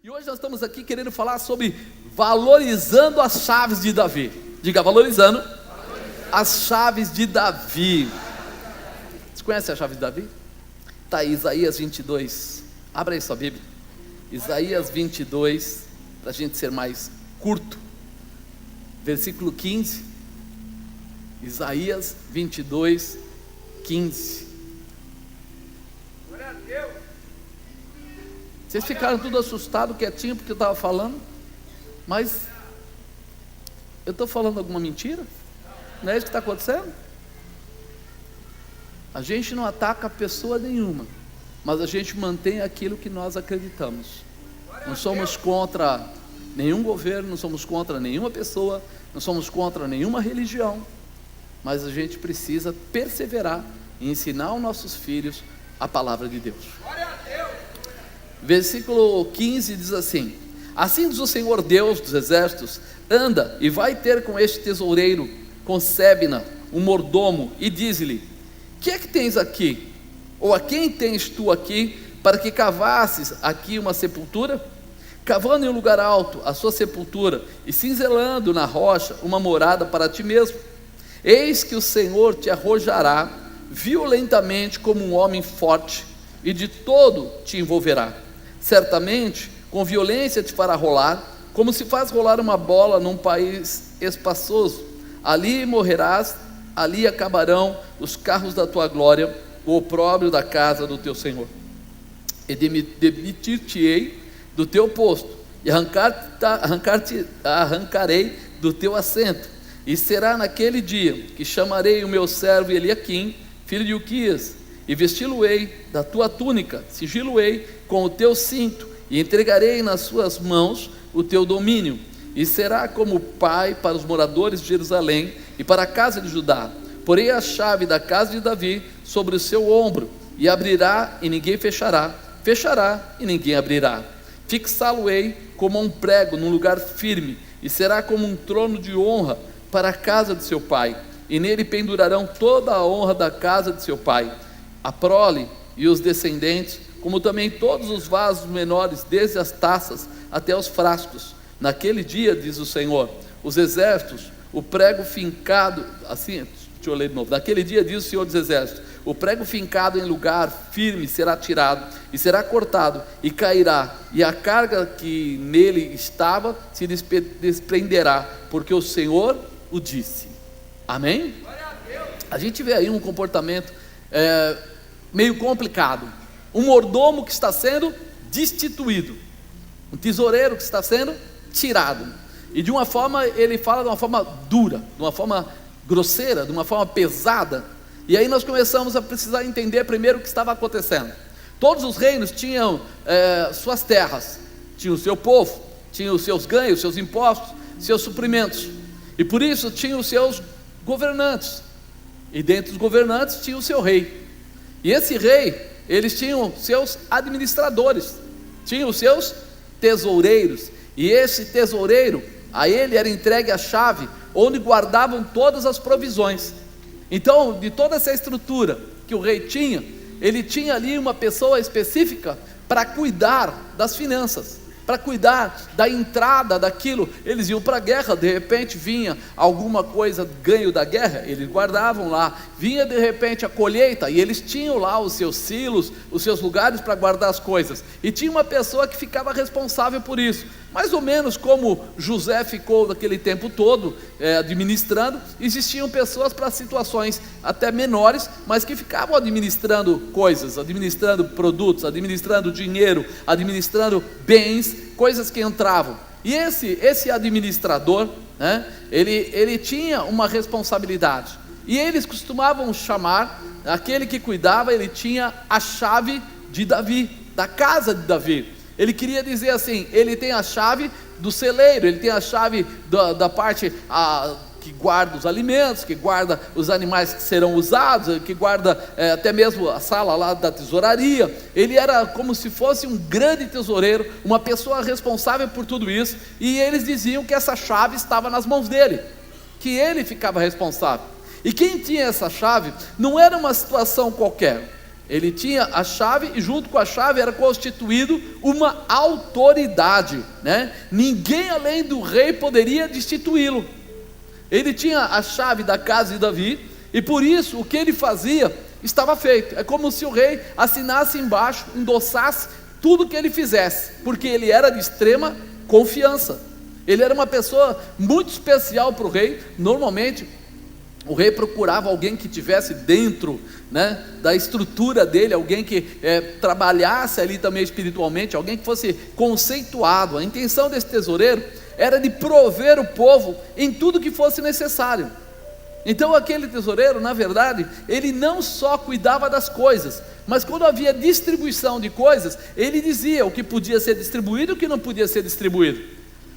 E hoje nós estamos aqui querendo falar sobre valorizando as chaves de Davi. Diga, valorizando as chaves de Davi. Você conhece a chave de Davi? Está aí, Isaías 22. Abra aí sua Bíblia. Isaías 22, para a gente ser mais curto. Versículo 15. Isaías 22, 15. Glória a Deus. Vocês ficaram tudo assustados, quietinho, porque eu estava falando. Mas eu estou falando alguma mentira? Não é isso que está acontecendo? A gente não ataca pessoa nenhuma, mas a gente mantém aquilo que nós acreditamos. Não somos contra nenhum governo, não somos contra nenhuma pessoa, não somos contra nenhuma religião, mas a gente precisa perseverar e ensinar aos nossos filhos a palavra de Deus. Glória a Deus. Versículo 15 diz assim: assim diz o Senhor Deus dos exércitos: anda e vai ter com este tesoureiro, com Sebna, um mordomo, e diz-lhe: que é que tens aqui? Ou a quem tens tu aqui, para que cavasses aqui uma sepultura? Cavando em um lugar alto a sua sepultura, e cinzelando na rocha uma morada para ti mesmo. Eis que o Senhor te arrojará violentamente como um homem forte, e de todo te envolverá. Certamente com violência te fará rolar, como se faz rolar uma bola num país espaçoso. Ali morrerás, ali acabarão os carros da tua glória, o opróbrio da casa do teu Senhor. E demitir-te-ei do teu posto, e arrancarei do teu assento. E será naquele dia que chamarei o meu servo Eliaquim, filho de Ilquias, e vesti-lo-ei da tua túnica, sigilo-ei com o teu cinto, e entregarei nas suas mãos o teu domínio, e será como pai para os moradores de Jerusalém e para a casa de Judá. Porei a chave da casa de Davi sobre o seu ombro, e abrirá e ninguém fechará, fechará e ninguém abrirá. Fixá-lo-ei como um prego num lugar firme, e será como um trono de honra para a casa de seu pai, e nele pendurarão toda a honra da casa de seu pai, a prole e os descendentes, como também todos os vasos menores, desde as taças até os frascos. Naquele dia, diz o Senhor, os exércitos, o prego fincado, assim, deixa eu ler de novo. Naquele dia, diz o Senhor dos exércitos, o prego fincado em lugar firme será tirado, e será cortado, e cairá, e a carga que nele estava se desprenderá, porque o Senhor o disse. Amém? A gente vê aí um comportamento meio complicado. Um mordomo que está sendo destituído, um tesoureiro que está sendo tirado, e de uma forma, ele fala de uma forma dura, de uma forma grosseira, de uma forma pesada. E aí nós começamos a precisar entender primeiro o que estava acontecendo. Todos os reinos tinham suas terras, tinham o seu povo, tinham os seus ganhos, seus impostos, seus suprimentos, e por isso tinham os seus governantes, e dentre os governantes tinha o seu rei. E esse rei, eles tinham seus administradores, tinham os seus tesoureiros, e esse tesoureiro, a ele era entregue a chave onde guardavam todas as provisões. Então, de toda essa estrutura que o rei tinha, ele tinha ali uma pessoa específica para cuidar das finanças, para cuidar da entrada daquilo. Eles iam para a guerra, de repente vinha alguma coisa ganho da guerra, eles guardavam lá. Vinha de repente a colheita, e eles tinham lá os seus silos, os seus lugares para guardar as coisas, e tinha uma pessoa que ficava responsável por isso. Mais ou menos como José ficou naquele tempo todo administrando, existiam pessoas para situações até menores, mas que ficavam administrando coisas, administrando produtos, administrando dinheiro, administrando bens, coisas que entravam. E esse administrador, né, ele tinha uma responsabilidade, e eles costumavam chamar aquele que cuidava, ele tinha a chave de Davi, da casa de Davi. Ele queria dizer assim, ele tem a chave do celeiro, ele tem a chave da parte que guarda os alimentos, que guarda os animais que serão usados, que guarda até mesmo a sala lá da tesouraria. Ele era como se fosse um grande tesoureiro, uma pessoa responsável por tudo isso, e eles diziam que essa chave estava nas mãos dele, que ele ficava responsável. E quem tinha essa chave não era uma situação qualquer. Ele tinha a chave e junto com a chave era constituído uma autoridade, né? Ninguém além do rei poderia destituí-lo. Ele tinha a chave da casa de Davi e por isso o que ele fazia estava feito. É como se o rei assinasse embaixo, endossasse tudo que ele fizesse, porque ele era de extrema confiança. Ele era uma pessoa muito especial para o rei. Normalmente o rei procurava alguém que tivesse dentro, né, da estrutura dele, alguém que trabalhasse ali também espiritualmente, alguém que fosse conceituado. A intenção desse tesoureiro era de prover o povo em tudo que fosse necessário. Então aquele tesoureiro, na verdade, ele não só cuidava das coisas, mas quando havia distribuição de coisas, ele dizia o que podia ser distribuído e o que não podia ser distribuído.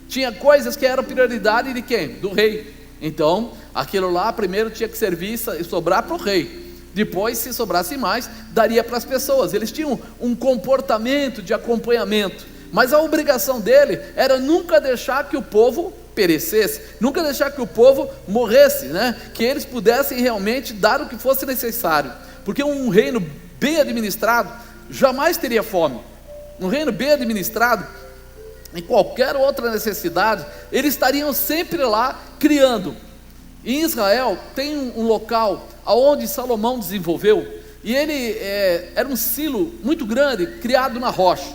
Tinha coisas que eram prioridade de quem? Do rei. Então aquilo lá primeiro tinha que servir e sobrar para o rei. Depois, se sobrasse mais, daria para as pessoas. Eles tinham um comportamento de acompanhamento, mas a obrigação dele era nunca deixar que o povo perecesse, nunca deixar que o povo morresse, né? Que eles pudessem realmente dar o que fosse necessário, porque um reino bem administrado jamais teria fome. Um reino bem administrado, em qualquer outra necessidade, eles estariam sempre lá criando. Em Israel tem um local aonde Salomão desenvolveu, e ele era um silo muito grande, criado na rocha.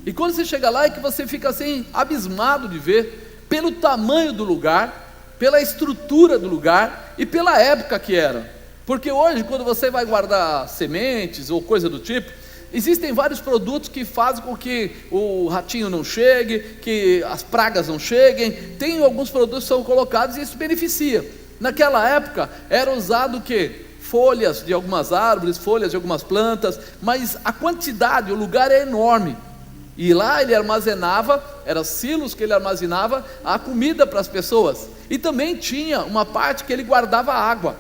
E quando você chega lá é que você fica assim abismado de ver, pelo tamanho do lugar, pela estrutura do lugar e pela época que era. Porque hoje, quando você vai guardar sementes ou coisa do tipo, existem vários produtos que fazem com que o ratinho não chegue, que as pragas não cheguem. Tem alguns produtos que são colocados e isso beneficia. Naquela época era usado o quê? Folhas de algumas árvores, folhas de algumas plantas, mas a quantidade, o lugar é enorme. E lá ele armazenava, eram silos que ele armazenava a comida para as pessoas. E também tinha uma parte que ele guardava água,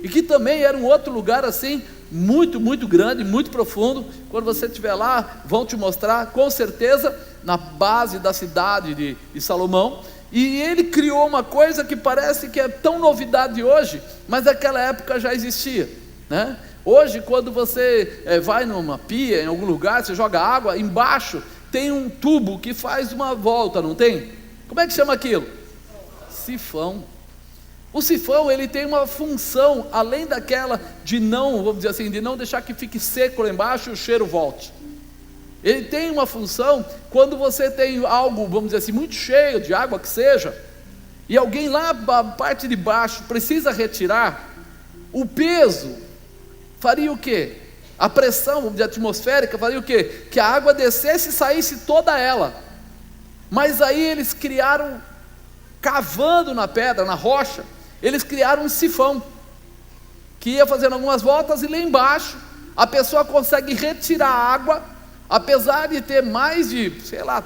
e que também era um outro lugar assim, muito, muito grande, muito profundo. Quando você estiver lá, vão te mostrar, com certeza, na base da cidade de Salomão. E ele criou uma coisa que parece que é tão novidade hoje, mas naquela época já existia, né? Hoje, quando você vai numa pia, em algum lugar, você joga água, embaixo tem um tubo que faz uma volta, não tem? Como é que chama aquilo? Sifão. O sifão, ele tem uma função, além daquela de não, vamos dizer assim, de não deixar que fique seco lá embaixo e o cheiro volte. Ele tem uma função, quando você tem algo, vamos dizer assim, muito cheio de água que seja, e alguém lá na parte de baixo precisa retirar, o peso faria o quê? A pressão atmosférica faria o quê? Que a água descesse e saísse toda ela. Mas aí eles criaram, cavando na pedra, na rocha, eles criaram um sifão, que ia fazendo algumas voltas, e lá embaixo, a pessoa consegue retirar a água, apesar de ter mais de,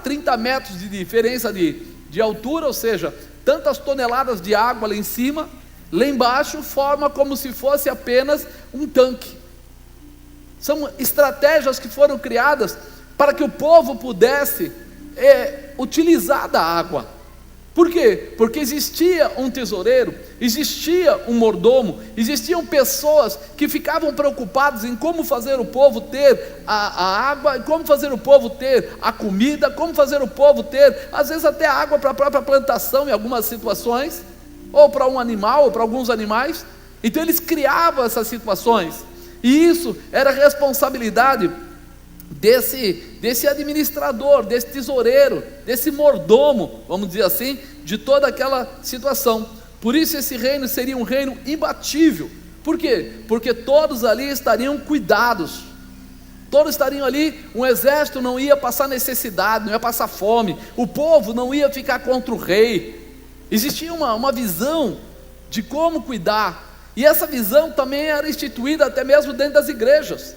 30 metros de diferença de altura, ou seja, tantas toneladas de água lá em cima, lá embaixo forma como se fosse apenas um tanque. São estratégias que foram criadas para que o povo pudesse utilizar da água. Por quê? Porque existia um tesoureiro, existia um mordomo, existiam pessoas que ficavam preocupadas em como fazer o povo ter a água, como fazer o povo ter a comida, como fazer o povo ter, às vezes até água para a própria plantação em algumas situações, ou para um animal, ou para alguns animais. Então eles criavam essas situações, e isso era responsabilidade desse administrador, desse tesoureiro, desse mordomo, vamos dizer assim, de toda aquela situação. Por isso esse reino seria um reino imbatível. Por quê? Porque todos ali estariam cuidados, todos estariam ali, um exército não ia passar necessidade, não ia passar fome, o povo não ia ficar contra o rei. Existia uma visão de como cuidar, e essa visão também era instituída até mesmo dentro das igrejas.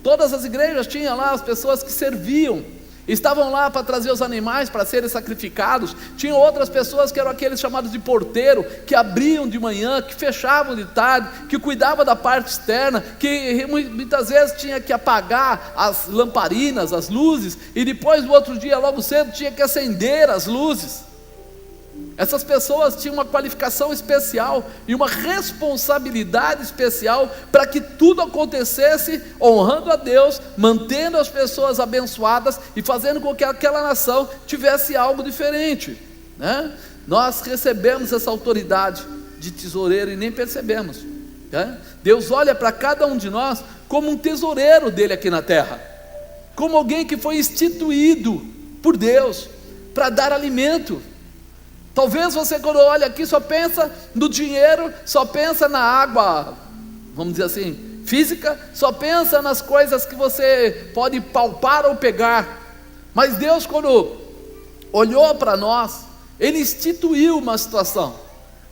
Todas as igrejas tinham lá as pessoas que serviam, estavam lá para trazer os animais para serem sacrificados. Tinham outras pessoas que eram aqueles chamados de porteiro, que abriam de manhã, que fechavam de tarde, que cuidavam da parte externa, que muitas vezes tinha que apagar as lamparinas, as luzes, e depois no outro dia logo cedo tinha que acender as luzes. Essas pessoas tinham uma qualificação especial e uma responsabilidade especial para que tudo acontecesse honrando a Deus, mantendo as pessoas abençoadas e fazendo com que aquela nação tivesse algo diferente, né? Nós recebemos essa autoridade de tesoureiro e nem percebemos, né? Deus olha para cada um de nós como um tesoureiro dele aqui na terra, como alguém que foi instituído por Deus para dar alimento. Talvez você, quando olha aqui, só pensa no dinheiro, só pensa na água, vamos dizer assim, física, só pensa nas coisas que você pode palpar ou pegar. Mas Deus, quando olhou para nós, Ele instituiu uma situação,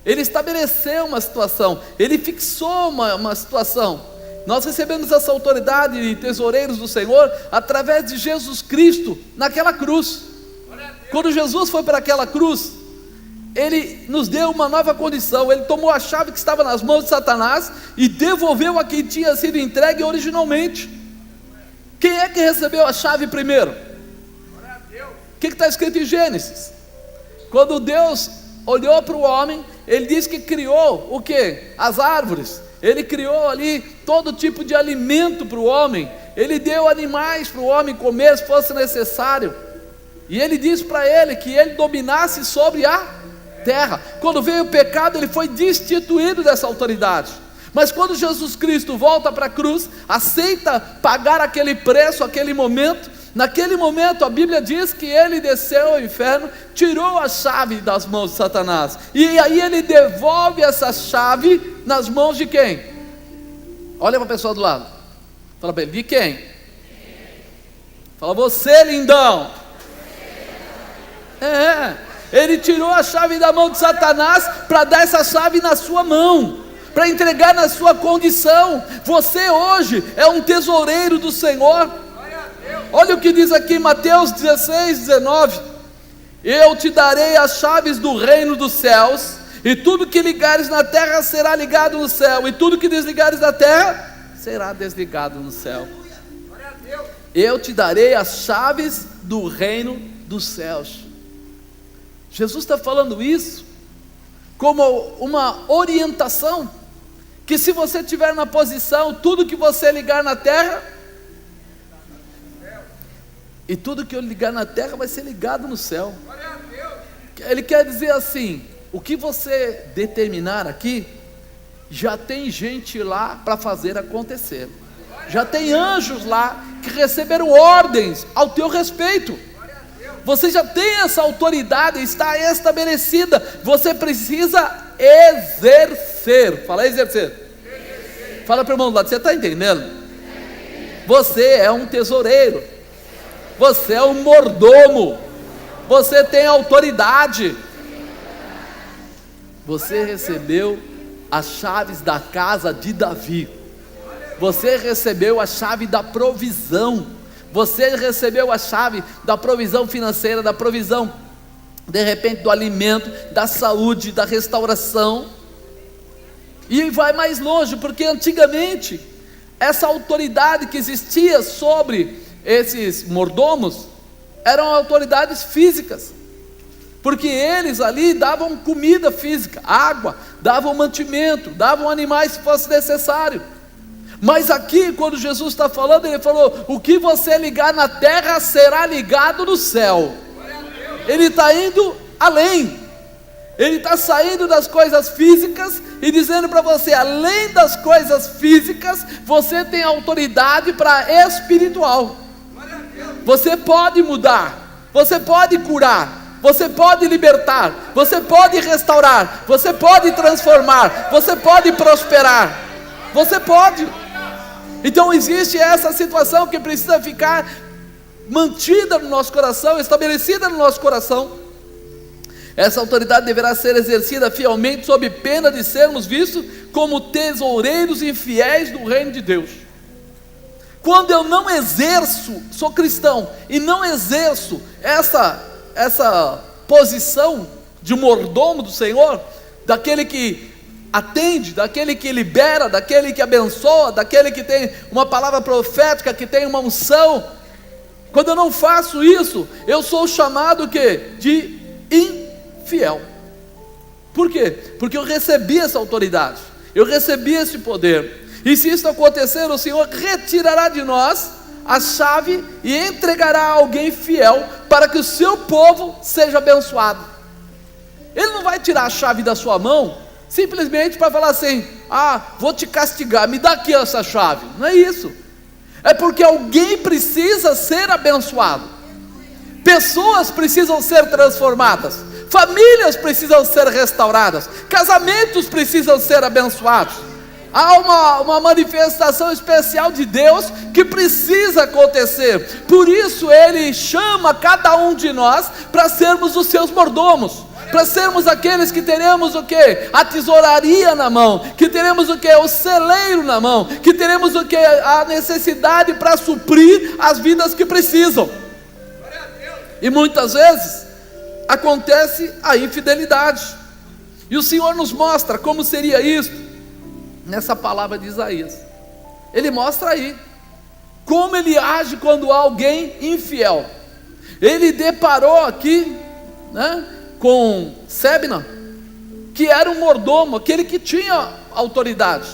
Ele estabeleceu uma situação, Ele fixou uma situação. Nós recebemos essa autoridade de tesoureiros do Senhor através de Jesus Cristo naquela cruz. Quando Jesus foi para aquela cruz, Ele nos deu uma nova condição. Ele tomou a chave que estava nas mãos de Satanás e devolveu a quem tinha sido entregue originalmente. Quem é que recebeu a chave primeiro? O que está escrito em Gênesis? Quando Deus olhou para o homem, Ele disse que criou o que? As árvores. Ele criou ali todo tipo de alimento para o homem. Ele deu animais para o homem comer se fosse necessário. E Ele disse para ele que ele dominasse sobre a terra. Quando veio o pecado, ele foi destituído dessa autoridade. Mas quando Jesus Cristo volta para a cruz, aceita pagar aquele preço, aquele momento, naquele momento a Bíblia diz que ele desceu ao inferno, tirou a chave das mãos de Satanás, e aí ele devolve essa chave nas mãos de quem? Olha para a pessoa do lado, fala para ele, de quem? Fala, você, lindão. Ele tirou a chave da mão de Satanás para dar essa chave na sua mão, para entregar na sua condição. Você hoje é um tesoureiro do Senhor. Olha o que diz aqui em Mateus 16, 19: eu te darei as chaves do reino dos céus, e tudo que ligares na terra será ligado no céu, e tudo que desligares na terra será desligado no céu. Eu te darei as chaves do reino dos céus. Jesus está falando isso como uma orientação, que se você estiver na posição, tudo que você ligar na terra, e tudo que eu ligar na terra vai ser ligado no céu. Ele quer dizer assim, o que você determinar aqui, já tem gente lá para fazer acontecer, já tem anjos lá que receberam ordens ao teu respeito. Você já tem essa autoridade, está estabelecida. Você precisa exercer. Fala exercer. Fala para o irmão do lado, você está entendendo? Você é um tesoureiro. Você é um mordomo. Você tem autoridade. Você recebeu as chaves da casa de Davi. Você recebeu a chave da provisão. Você recebeu a chave da provisão financeira, da provisão, de repente, do alimento, da saúde, da restauração. E vai mais longe, porque antigamente, essa autoridade que existia sobre esses mordomos, eram autoridades físicas, porque eles ali davam comida física, água, davam mantimento, davam animais se fosse necessário. Mas aqui, quando Jesus está falando, Ele falou, o que você ligar na terra será ligado no céu. Ele está indo além, Ele está saindo das coisas físicas e dizendo para você, além das coisas físicas, você tem autoridade para espiritual. Você pode mudar, você pode curar, você pode libertar, você pode restaurar, você pode transformar, você pode prosperar, você pode. Então existe essa situação que precisa ficar mantida no nosso coração, estabelecida no nosso coração. Essa autoridade deverá ser exercida fielmente, sob pena de sermos vistos como tesoureiros infiéis do reino de Deus. Quando eu não exerço, sou cristão, e não exerço essa posição de mordomo do Senhor, daquele que atende, daquele que libera, daquele que abençoa, daquele que tem uma palavra profética, que tem uma unção, quando eu não faço isso, eu sou chamado o quê? De infiel. Por quê? Porque eu recebi essa autoridade, eu recebi esse poder. E se isso acontecer, o Senhor retirará de nós a chave e entregará a alguém fiel para que o seu povo seja abençoado. Ele não vai tirar a chave da sua mão simplesmente para falar assim: vou te castigar, me dá aqui essa chave. Não é isso. É porque alguém precisa ser abençoado, pessoas precisam ser transformadas, famílias precisam ser restauradas, casamentos precisam ser abençoados. Há uma manifestação especial de Deus que precisa acontecer. Por isso Ele chama cada um de nós para sermos os seus mordomos, para sermos aqueles que teremos o quê? A tesouraria na mão, que teremos o quê? O celeiro na mão, que teremos o quê? A necessidade para suprir as vidas que precisam. E muitas vezes acontece a infidelidade, e o Senhor nos mostra como seria isso nessa palavra de Isaías. Ele mostra aí como Ele age quando há alguém infiel. Ele deparou aqui, com Sebna, que era um mordomo, aquele que tinha autoridade.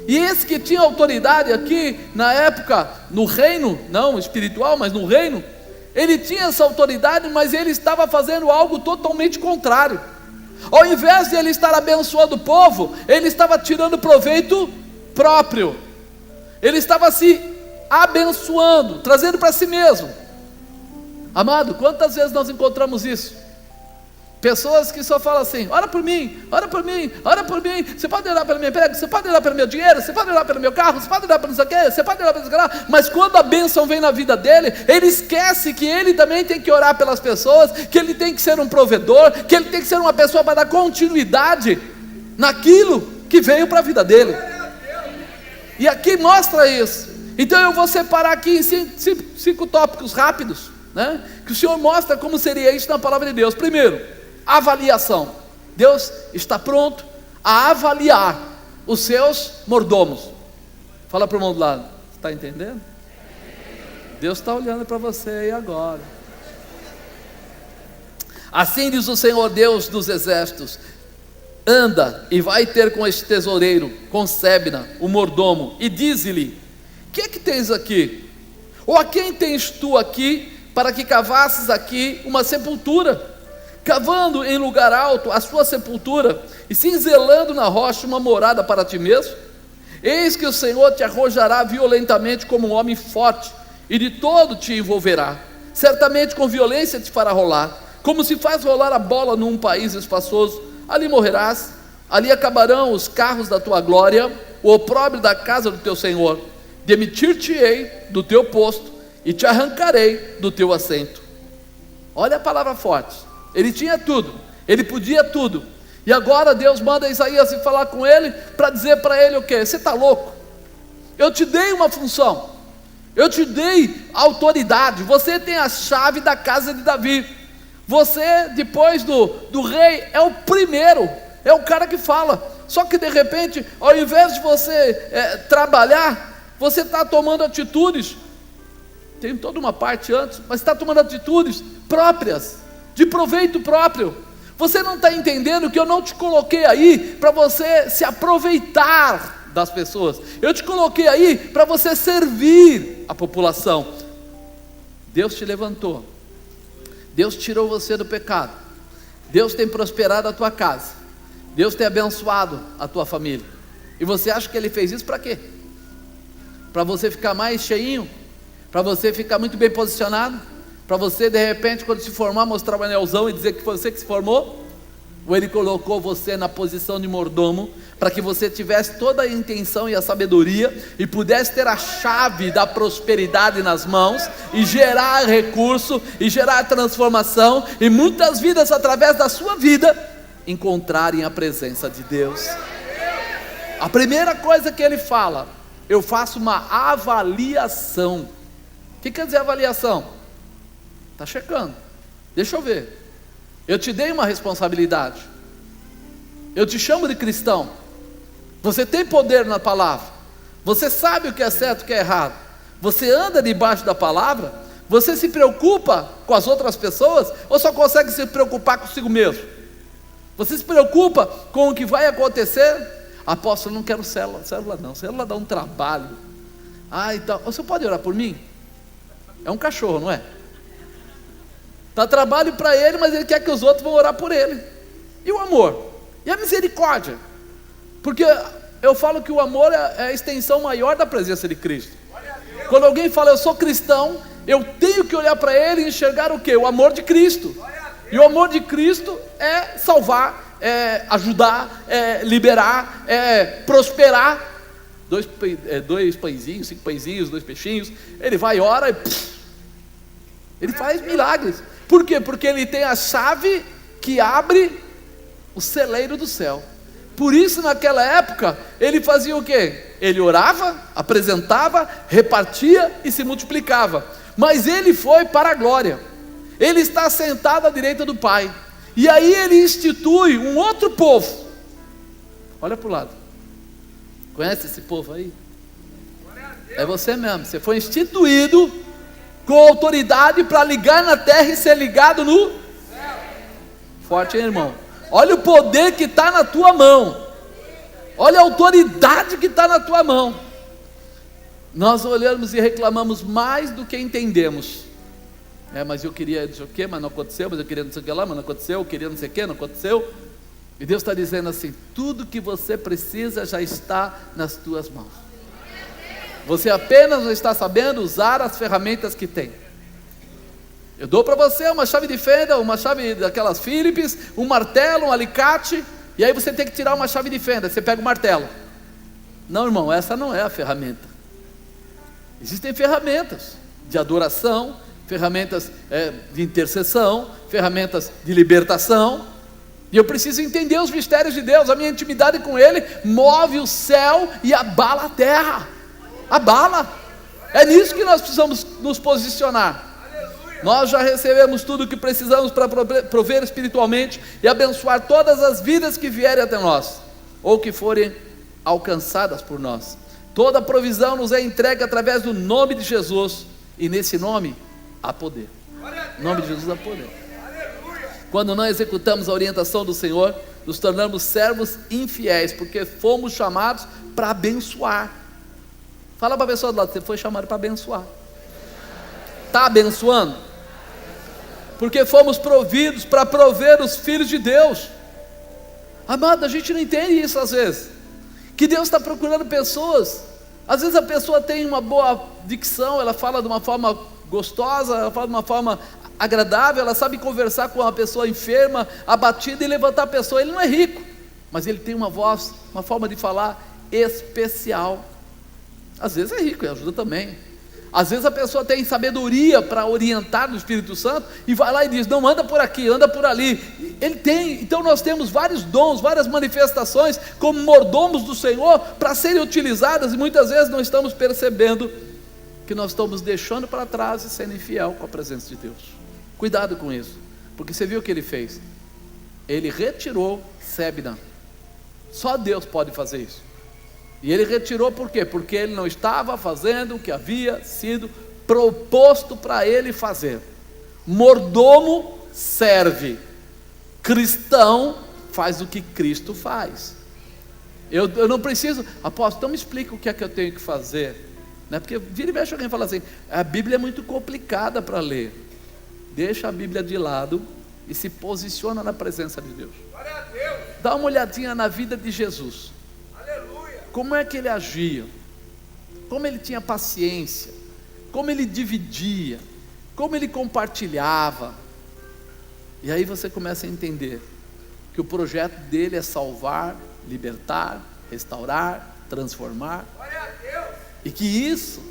E esse que tinha autoridade aqui na época, no reino, não espiritual, mas no reino, ele tinha essa autoridade, mas ele estava fazendo algo totalmente contrário. Ao invés de ele estar abençoando o povo, ele estava tirando proveito próprio. Ele estava se abençoando, trazendo para si mesmo. Amado, quantas vezes nós encontramos isso? Pessoas que só falam assim: ora por mim, ora por mim, ora por mim. Você pode orar pelo meu emprego, você pode orar pelo meu dinheiro, você pode orar pelo meu carro, você pode orar pelo isso aqui, você pode orar pelo isso aqui. Mas quando a bênção vem na vida dele, ele esquece que ele também tem que orar pelas pessoas, que ele tem que ser um provedor, que ele tem que ser uma pessoa para dar continuidade naquilo que veio para a vida dele. E aqui mostra isso. Então eu vou separar aqui em cinco tópicos rápidos, que o Senhor mostra como seria isso na palavra de Deus. Primeiro, avaliação. Deus está pronto a avaliar os seus mordomos. Fala para o irmão do lado: está entendendo? Deus está olhando para você aí agora. Assim diz o Senhor Deus dos exércitos: anda e vai ter com este tesoureiro, com Sebna, o mordomo, e dize-lhe: que é que tens aqui? Ou a quem tens tu aqui, para que cavasses aqui uma sepultura, cavando em lugar alto a sua sepultura, e cinzelando na rocha uma morada para ti mesmo? Eis que o Senhor te arrojará violentamente como um homem forte, e de todo te envolverá, certamente com violência te fará rolar, como se faz rolar a bola num país espaçoso. Ali morrerás, ali acabarão os carros da tua glória, o opróbrio da casa do teu Senhor. Demitir-te-ei do teu posto, e te arrancarei do teu assento. Olha a palavra forte. Ele tinha tudo, ele podia tudo, e agora Deus manda Isaías ir falar com ele, para dizer para ele o quê? Você está louco? Eu te dei uma função, eu te dei autoridade, você tem a chave da casa de Davi, você depois do rei é o primeiro, é o cara que fala. Só que de repente, ao invés de você trabalhar, você está tomando atitudes, tem toda uma parte antes, mas está tomando atitudes próprias, de proveito próprio. Você não está entendendo que eu não te coloquei aí para você se aproveitar das pessoas, eu te coloquei aí para você servir a população. Deus te levantou, Deus tirou você do pecado, Deus tem prosperado a tua casa, Deus tem abençoado a tua família, e você acha que Ele fez isso para quê? Para você ficar mais cheinho? Para você ficar muito bem posicionado? Para você de repente quando se formar mostrar o anelzão e dizer que foi você que se formou? Ou Ele colocou você na posição de mordomo para que você tivesse toda a intenção e a sabedoria e pudesse ter a chave da prosperidade nas mãos e gerar recurso e gerar transformação, e muitas vidas através da sua vida encontrarem a presença de Deus? A primeira coisa que Ele fala: eu faço uma avaliação. O que quer dizer avaliação? Está checando, deixa eu ver, eu te dei uma responsabilidade, eu te chamo de cristão, você tem poder na palavra, você sabe o que é certo e o que é errado, você anda debaixo da palavra, você se preocupa com as outras pessoas, ou só consegue se preocupar consigo mesmo? Você se preocupa com o que vai acontecer? Apóstolo, não quero célula. Célula não, célula dá um trabalho. Então, você pode orar por mim? É um cachorro, não é? Dá trabalho para ele, mas ele quer que os outros vão orar por ele. E o amor? E a misericórdia? Porque eu falo que o amor é a extensão maior da presença de Cristo. Quando alguém fala, eu sou cristão, eu tenho que olhar para ele e enxergar o quê? O amor de Cristo. E o amor de Cristo é salvar, é ajudar, é liberar, é prosperar. Dois pãezinhos, 5 pãezinhos, 2 peixinhos. Ele vai, ora e ele faz milagres. Por quê? Porque ele tem a chave que abre o celeiro do céu. Por isso naquela época ele fazia o quê? Ele orava, apresentava, repartia e se multiplicava. Mas ele foi para a glória. Ele está sentado à direita do Pai. E aí ele institui um outro povo. Olha para o lado. Conhece esse povo aí? É você mesmo. Você foi instituído com autoridade para ligar na terra e ser ligado no céu. Forte, hein, irmão? Olha o poder que está na tua mão. Olha a autoridade que está na tua mão. Nós olhamos e reclamamos mais do que entendemos. Mas eu queria não sei o que, mas não aconteceu. Mas eu queria não sei o que lá, mas não aconteceu. Eu queria não sei o que, não aconteceu. E Deus está dizendo assim: tudo que você precisa já está nas tuas mãos. Você apenas não está sabendo usar as ferramentas que tem. Eu dou para você uma chave de fenda, uma chave daquelas Philips, um martelo, um alicate, e aí você tem que tirar uma chave de fenda. Você pega o martelo. Não, irmão, essa não é a ferramenta. Existem ferramentas de adoração, ferramentas de intercessão, ferramentas de libertação. E eu preciso entender os mistérios de Deus. A minha intimidade com Ele move o céu e abala a terra. Abala. É nisso que nós precisamos nos posicionar. Nós já recebemos tudo o que precisamos para prover espiritualmente e abençoar todas as vidas que vierem até nós, ou que forem alcançadas por nós. Toda a provisão nos é entregue através do nome de Jesus, e nesse nome há poder. No nome de Jesus há poder. Quando não executamos a orientação do Senhor, nos tornamos servos infiéis, porque fomos chamados para abençoar. Fala para a pessoa do lado, você foi chamado para abençoar. Está abençoando? Porque fomos providos para prover os filhos de Deus. Amado, a gente não entende isso às vezes, que Deus está procurando pessoas. Às vezes a pessoa tem uma boa dicção, ela fala de uma forma gostosa, ela fala de uma forma agradável, ela sabe conversar com uma pessoa enferma, abatida, e levantar a pessoa. Ele não é rico, mas ele tem uma voz, uma forma de falar especial. Às vezes é rico e ajuda também. Às vezes a pessoa tem sabedoria para orientar no Espírito Santo e vai lá e diz: não, anda por aqui, anda por ali. Ele tem. Então nós temos vários dons, várias manifestações como mordomos do Senhor para serem utilizadas, e muitas vezes não estamos percebendo que nós estamos deixando para trás e sendo infiel com a presença de Deus. Cuidado com isso, porque você viu o que ele fez? Ele retirou Sebna. Só Deus pode fazer isso. E ele retirou por quê? Porque ele não estava fazendo o que havia sido proposto para ele fazer. Mordomo serve, cristão faz o que Cristo faz. Eu não preciso, apóstolo, então me explica o que é que eu tenho que fazer, né? Porque vira e mexe alguém fala assim: a Bíblia é muito complicada para ler. Deixa a Bíblia de lado e se posiciona na presença de Deus. Dá uma olhadinha na vida de Jesus. Como é que ele agia, como ele tinha paciência, como ele dividia, como ele compartilhava. E aí você começa a entender que o projeto dele é salvar, libertar, restaurar, transformar. E que isso,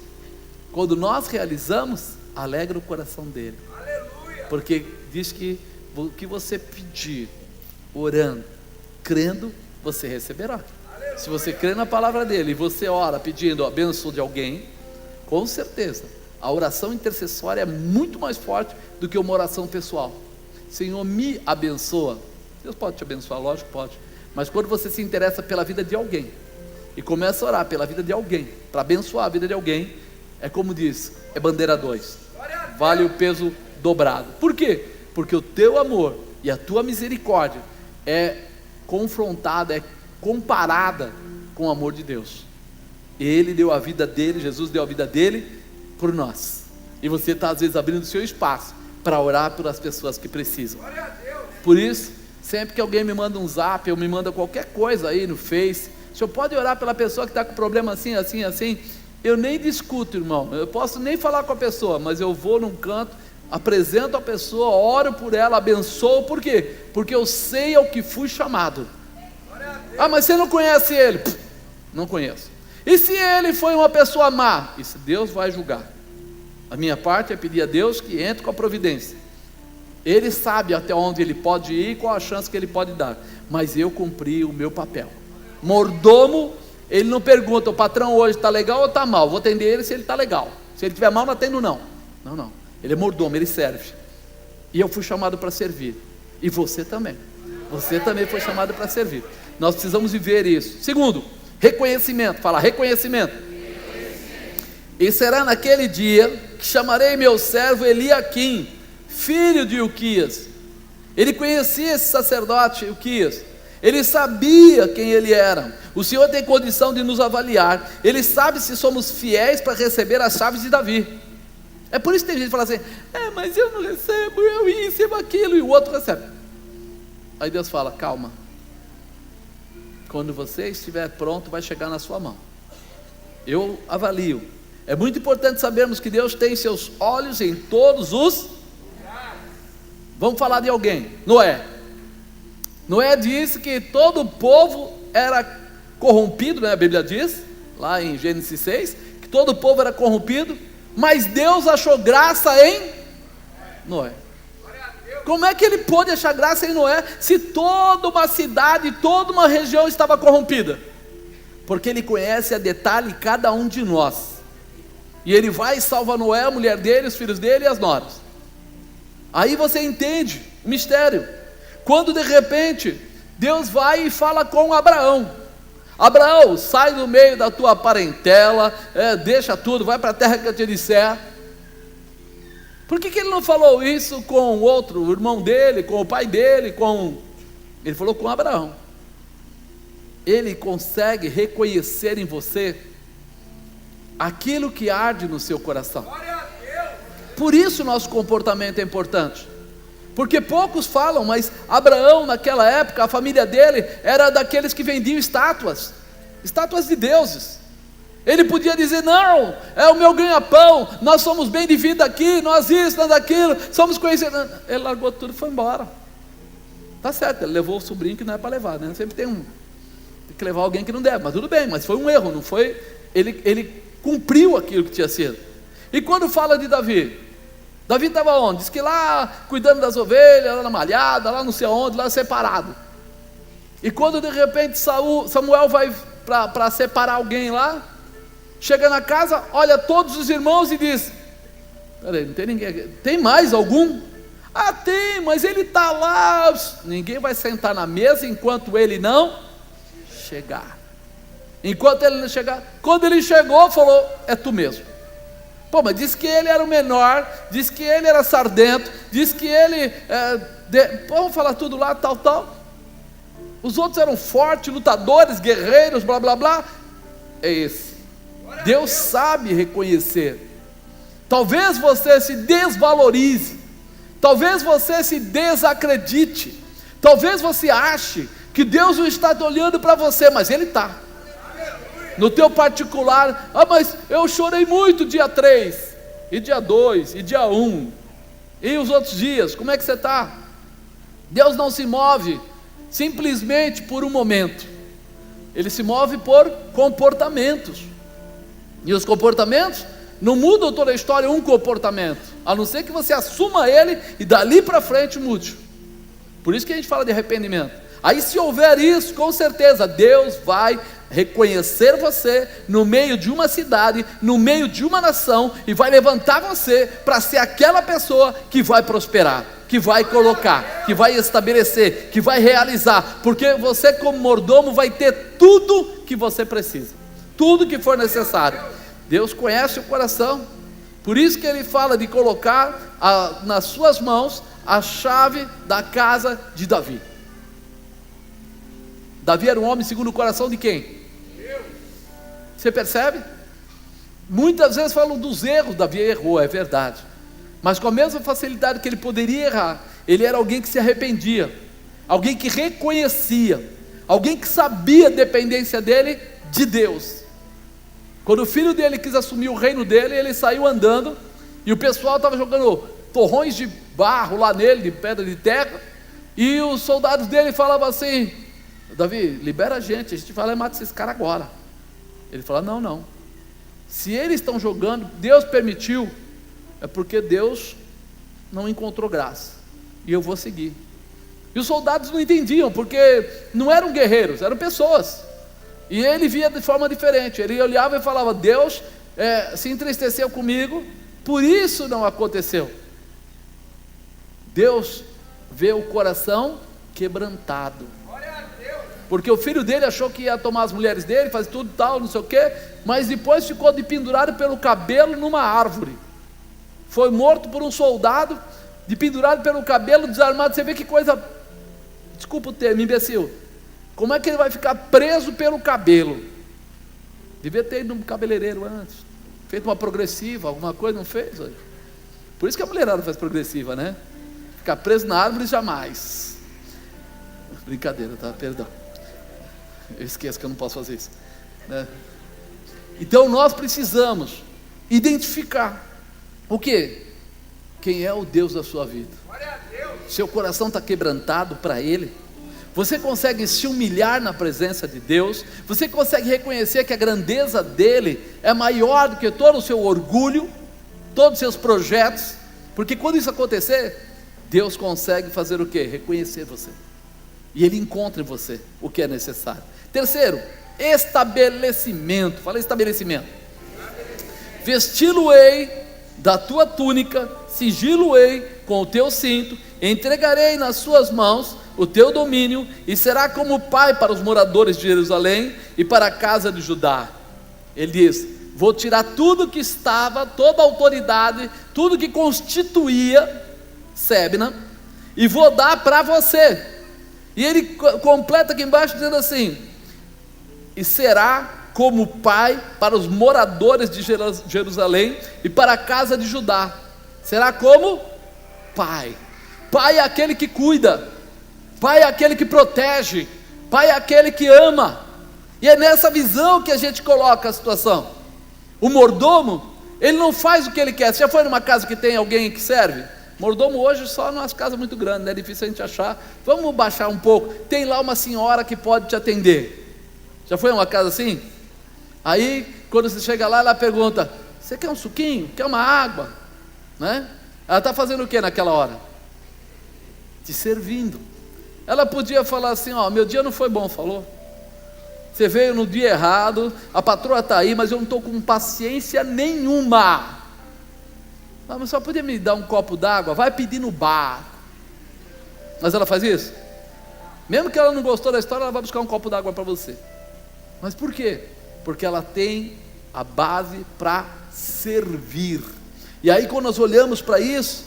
quando nós realizamos, alegra o coração dele. Porque diz que o que você pedir, orando, crendo, você receberá. Se você crê na palavra dele e você ora pedindo a bênção de alguém, com certeza a oração intercessória é muito mais forte do que uma oração pessoal. Senhor, me abençoa. Deus pode te abençoar, lógico que pode. Mas quando você se interessa pela vida de alguém e começa a orar pela vida de alguém, para abençoar a vida de alguém, é como diz, é bandeira 2, vale o peso dobrado. Por quê? Porque o teu amor e a tua misericórdia é confrontada, é comparada com o amor de Deus. Ele deu a vida dele, Jesus deu a vida dele por nós. E você está às vezes abrindo o seu espaço para orar pelas pessoas que precisam. Por isso, sempre que alguém me manda um zap, ou me manda qualquer coisa aí no Face, o senhor pode orar pela pessoa que está com problema assim, assim, assim? Eu nem discuto, irmão, eu posso nem falar com a pessoa, mas eu vou num canto, apresento a pessoa, oro por ela, abençoo. Por quê? Porque eu sei ao que fui chamado. Ah, mas você não conhece ele? Pff, não conheço. E se ele foi uma pessoa má? Isso Deus vai julgar. A minha parte é pedir a Deus que entre com a providência. Ele sabe até onde ele pode ir e qual a chance que ele pode dar. Mas eu cumpri o meu papel. Mordomo, ele não pergunta, o patrão hoje está legal ou está mal? Vou atender ele se ele está legal. Se ele estiver mal, não atendo não. Não, não. Ele é mordomo, ele serve. E eu fui chamado para servir. E você também. Você também foi chamado para servir. Nós precisamos viver isso. Segundo, reconhecimento. Fala, reconhecimento. E será naquele dia que chamarei meu servo Eliaquim, filho de Ilquias. Ele conhecia esse sacerdote Ilquias. Ele sabia quem ele era. O Senhor tem condição de nos avaliar. Ele sabe se somos fiéis para receber as chaves de Davi. É por isso que tem gente que fala assim: mas eu não recebo, eu recebo aquilo, e o outro recebe. Aí Deus fala: calma, quando você estiver pronto, vai chegar na sua mão. Eu avalio. É muito importante sabermos que Deus tem seus olhos em todos os... Vamos falar de alguém. Noé. Noé disse que todo o povo era corrompido, né? A Bíblia diz, lá em Gênesis 6, que todo o povo era corrompido, mas Deus achou graça em Noé. Como é que ele pôde achar graça em Noé, se toda uma cidade, toda uma região estava corrompida? Porque ele conhece a detalhe cada um de nós, e ele vai e salva Noé, a mulher dele, os filhos dele e as noras. Aí você entende o mistério, quando de repente Deus vai e fala com Abraão: Abraão, sai do meio da tua parentela, deixa tudo, vai para a terra que eu te disser. Por que ele não falou isso com o outro, o irmão dele, com o pai dele, ele falou com Abraão. Ele consegue reconhecer em você aquilo que arde no seu coração. Por isso nosso comportamento é importante, porque poucos falam, mas Abraão naquela época, a família dele era daqueles que vendiam estátuas de deuses. Ele podia dizer: não, é o meu ganha-pão, nós somos bem de vida aqui, nós isso, nós aquilo, somos conhecidos. Ele largou tudo e foi embora. Tá certo, ele levou o sobrinho que não é para levar, né? Sempre tem que levar alguém que não deve, mas tudo bem, mas foi um erro, não foi? Ele cumpriu aquilo que tinha sido. E quando fala de Davi estava onde? Diz que lá cuidando das ovelhas, lá na malhada, lá não sei onde, lá separado. E quando de repente Samuel vai para separar alguém lá, chega na casa, olha todos os irmãos e diz: peraí, não tem ninguém aqui. Tem mais algum? Ah, tem, mas ele está lá. Ninguém vai sentar na mesa enquanto ele não chegar. Enquanto ele não chegar. Quando ele chegou, falou: é tu mesmo. Pô, mas disse que ele era o menor, disse que ele era sardento, disse que ele, vamos falar tudo lá, tal. Os outros eram fortes, lutadores, guerreiros, blá blá blá. É esse. Deus sabe reconhecer. Talvez você se desvalorize, talvez você se desacredite, talvez você ache que Deus não está olhando para você, mas Ele está. No teu particular: mas eu chorei muito dia 3, e dia 2, e dia 1, e os outros dias, como é que você está? Deus não se move simplesmente por um momento, Ele se move por comportamentos, e os comportamentos não mudam toda a história, um comportamento, a não ser que você assuma ele, e dali para frente mude. Por isso que a gente fala de arrependimento. Aí se houver isso, com certeza Deus vai reconhecer você no meio de uma cidade, no meio de uma nação, e vai levantar você para ser aquela pessoa que vai prosperar, que vai colocar, que vai estabelecer, que vai realizar, porque você como mordomo vai ter tudo que você precisa, tudo que for necessário. Deus conhece o coração, por isso que Ele fala de colocar nas suas mãos a chave da casa de Davi. Davi era um homem segundo o coração de quem? Você percebe? Muitas vezes falam dos erros. Davi errou, é verdade, mas com a mesma facilidade que ele poderia errar, ele era alguém que se arrependia, alguém que reconhecia, alguém que sabia a dependência dele de Deus. Quando o filho dele quis assumir o reino dele, ele saiu andando, e o pessoal estava jogando torrões de barro lá nele, de pedra de terra, e os soldados dele falavam assim: Davi, libera a gente vai matar esses caras agora. Ele falou: não, se eles estão jogando, Deus permitiu, é porque Deus não encontrou graça, e eu vou seguir. E os soldados não entendiam, porque não eram guerreiros, eram pessoas, e ele via de forma diferente. Ele olhava e falava: Deus se entristeceu comigo, por isso não aconteceu. Deus vê o coração quebrantado, porque o filho dele achou que ia tomar as mulheres dele, fazer tudo tal, não sei o que, mas depois ficou de pendurado pelo cabelo numa árvore, foi morto por um soldado, de pendurado pelo cabelo, desarmado. Você vê que coisa, desculpa o termo, imbecil. Como é que ele vai ficar preso pelo cabelo? Devia ter ido no cabeleireiro antes, feito uma progressiva, alguma coisa, não fez? Por isso que a mulherada faz progressiva, né? Ficar preso na árvore jamais. Brincadeira, tá? Perdão, eu esqueço que eu não posso fazer isso, né? Então nós precisamos identificar o quê? Quem é o Deus da sua vida. Seu coração está quebrantado para Ele? Você consegue se humilhar na presença de Deus? Você consegue reconhecer que a grandeza dEle é maior do que todo o seu orgulho, todos os seus projetos? Porque quando isso acontecer, Deus consegue fazer o quê? Reconhecer você, e Ele encontra em você o que é necessário. Terceiro, estabelecimento. Fala estabelecimento. Vesti-lo-ei da tua túnica, cingi-lo-ei com o teu cinto, entregarei nas suas mãos o teu domínio, e será como pai para os moradores de Jerusalém e para a casa de Judá. Ele diz: vou tirar tudo que estava, toda a autoridade, tudo que constituía Sebna, e vou dar para você. E ele completa aqui embaixo dizendo assim: e será como pai para os moradores de Jerusalém e para a casa de Judá. Será como pai. Pai é aquele que cuida, pai é aquele que protege, pai é aquele que ama. E é nessa visão que a gente coloca a situação. O mordomo, ele não faz o que ele quer. Você já foi numa casa que tem alguém que serve? Mordomo hoje só nas casas muito grandes, né? É difícil a gente achar. Vamos baixar um pouco. Tem lá uma senhora que pode te atender. Já foi uma casa assim? Aí quando você chega lá, ela pergunta: você quer um suquinho? Quer uma água? Né? Ela está fazendo o que naquela hora? Te servindo. Ela podia falar assim: ó, meu dia não foi bom, falou? Você veio no dia errado, a patroa está aí, mas eu não estou com paciência nenhuma. Ah, mas só podia me dar um copo d'água? Vai pedir no bar. Mas ela faz isso? Mesmo que ela não gostou da história, ela vai buscar um copo d'água para você. Mas por quê? Porque ela tem a base para servir. E aí quando nós olhamos para isso,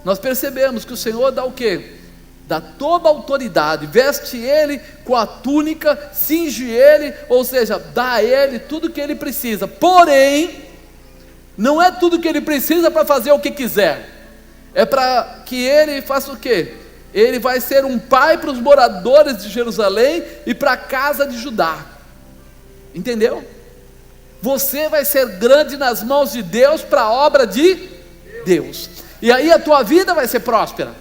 nós percebemos que o Senhor dá o quê? Dá toda a autoridade, veste Ele com a túnica, cinge Ele, ou seja, dá a Ele tudo que Ele precisa. Porém, não é tudo que Ele precisa para fazer o que quiser. É para que Ele faça o quê? Ele vai ser um pai para os moradores de Jerusalém e para a casa de Judá. Entendeu? Você vai ser grande nas mãos de Deus para a obra de Deus. E aí a tua vida vai ser próspera.